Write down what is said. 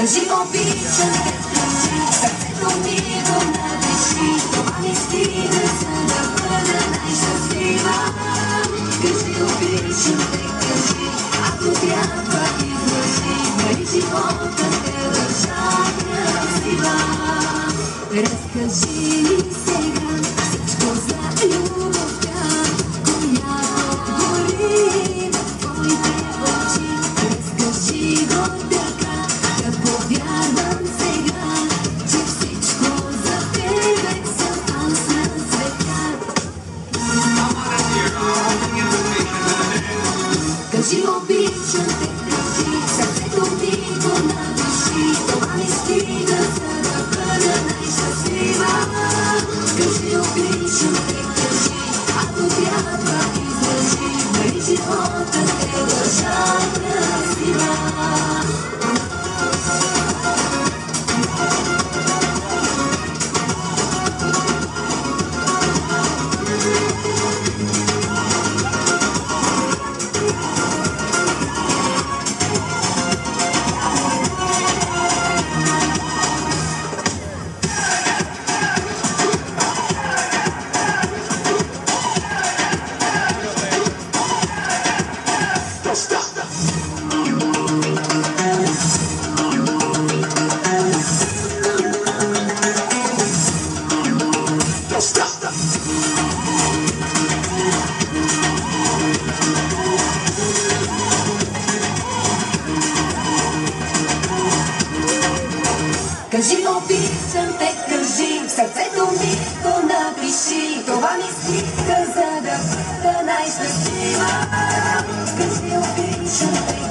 Кажи обичам те, кажи, сърцето ми го надвиши. Това ми стига, за да бъда най-щастлива. Кажи обичам те, кажи, ако трябва излъжи. Нали живота те държа красива. Разкажи ми сега всичко за любовта, която гори в твоите очи. Разкажи го така, да повярвам сега, че всичко за тебе съм аз на света. Кажи обичам те, кажи, сърцето ми го надвиши. Това ми стига, за да бъда най-щастлива. Кажи обичам те, кажи, ако трябва излъжи. Нали живота те държа красива. Кажи обичам те, кажи, сърцето ми го напиши. Това ми стига, за да бъда най-щастлива. Кажи обичам те,